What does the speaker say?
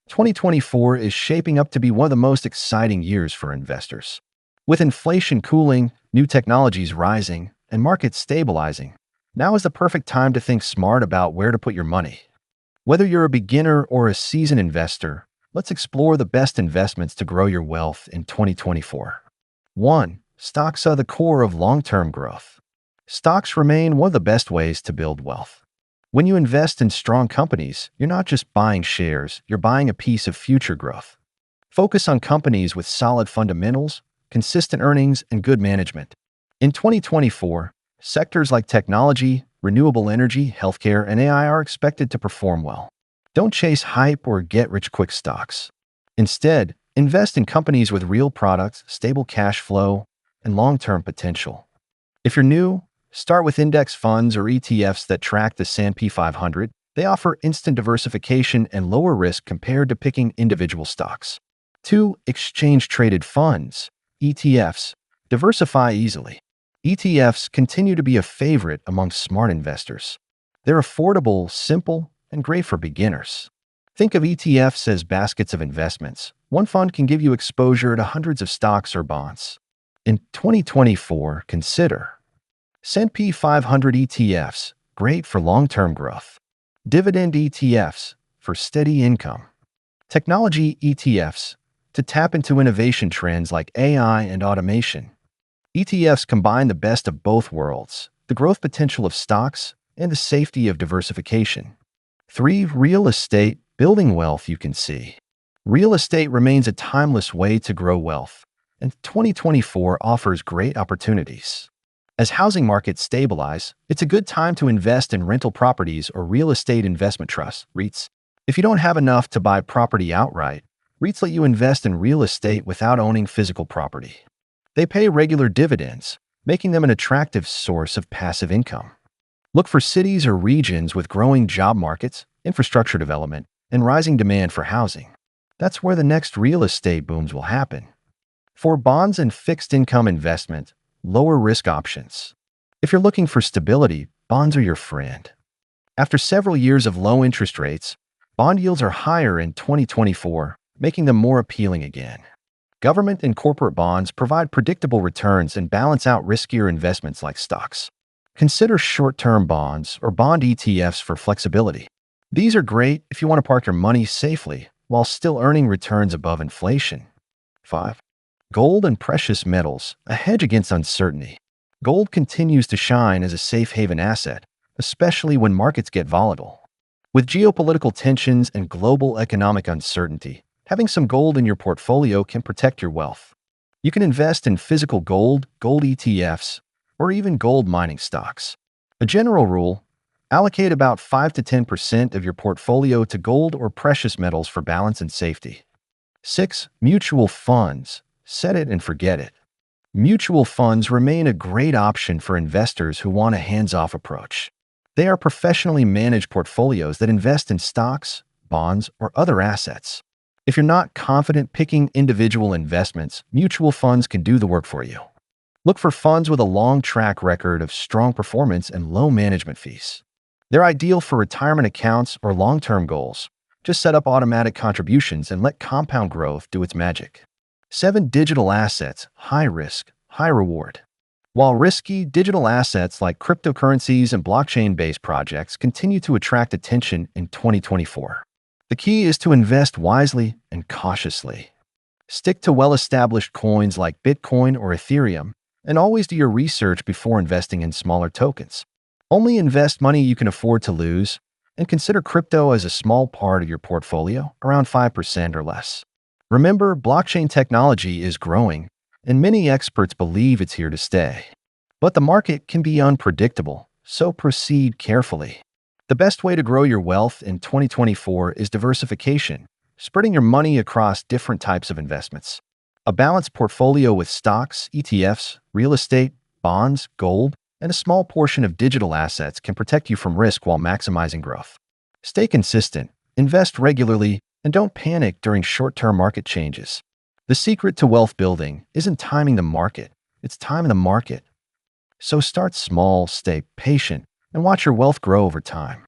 2024 is shaping up to be one of the most exciting years for investors. With inflation cooling, new technologies rising, and markets stabilizing, now is the perfect time to think smart about where to put your money. Whether you're a beginner or a seasoned investor, let's explore the best investments to grow your wealth in 2024. 1. Stocks are the core of long-term growth. Stocks remain one of the best ways to build wealth. When you invest in strong companies, you're not just buying shares, you're buying a piece of future growth. Focus on companies with solid fundamentals, consistent earnings, and good management. In 2024, sectors like technology, renewable energy, healthcare, and AI are expected to perform well. Don't chase hype or get-rich-quick stocks. Instead, invest in companies with real products, stable cash flow, and long-term potential. If you're new, start with index funds or ETFs that track the S&P 500. They offer instant diversification and lower risk compared to picking individual stocks. 2. Exchange-traded funds, ETFs, diversify easily. ETFs continue to be a favorite among smart investors. They're affordable, simple, and great for beginners. Think of ETFs as baskets of investments. One fund can give you exposure to hundreds of stocks or bonds. In 2024, consider S&P 500 ETFs, great for long-term growth. Dividend ETFs, for steady income. Technology ETFs, to tap into innovation trends like AI and automation. ETFs combine the best of both worlds, the growth potential of stocks and the safety of diversification. 3. Real estate, building wealth you can see. Real estate remains a timeless way to grow wealth, and 2024 offers great opportunities. As housing markets stabilize, it's a good time to invest in rental properties or real estate investment trusts, REITs. If you don't have enough to buy property outright, REITs let you invest in real estate without owning physical property. They pay regular dividends, making them an attractive source of passive income. Look for cities or regions with growing job markets, infrastructure development, and rising demand for housing. That's where the next real estate booms will happen. For bonds and fixed income investment, lower risk options. If you're looking for stability, bonds are your friend. After several years of low interest rates, bond yields are higher in 2024, making them more appealing again. Government and corporate bonds provide predictable returns and balance out riskier investments like stocks. Consider short-term bonds or bond ETFs for flexibility. These are great if you want to park your money safely while still earning returns above inflation. 5. Gold and precious metals, a hedge against uncertainty. Gold continues to shine as a safe haven asset, especially when markets get volatile. With geopolitical tensions and global economic uncertainty, having some gold in your portfolio can protect your wealth. You can invest in physical gold, gold ETFs, or even gold mining stocks. A general rule: allocate about 5 to 10% of your portfolio to gold or precious metals for balance and safety. 6. Mutual funds. Set it and forget it. Mutual funds remain a great option for investors who want a hands-off approach. They are professionally managed portfolios that invest in stocks, bonds, or other assets. If you're not confident picking individual investments, mutual funds can do the work for you. Look for funds with a long track record of strong performance and low management fees. They're ideal for retirement accounts or long-term goals. Just set up automatic contributions and let compound growth do its magic. 7. Digital assets, high risk, high reward. While risky, digital assets like cryptocurrencies and blockchain-based projects continue to attract attention in 2024. The key is to invest wisely and cautiously. Stick to well-established coins like Bitcoin or Ethereum, and always do your research before investing in smaller tokens. Only invest money you can afford to lose, and consider crypto as a small part of your portfolio, around 5% or less. Remember, blockchain technology is growing, and many experts believe it's here to stay. But the market can be unpredictable, so proceed carefully. The best way to grow your wealth in 2024 is diversification, spreading your money across different types of investments. A balanced portfolio with stocks, ETFs, real estate, bonds, gold, and a small portion of digital assets can protect you from risk while maximizing growth. Stay consistent, invest regularly, and don't panic during short-term market changes. The secret to wealth building isn't timing the market, it's timing the market. So start small, stay patient, and watch your wealth grow over time.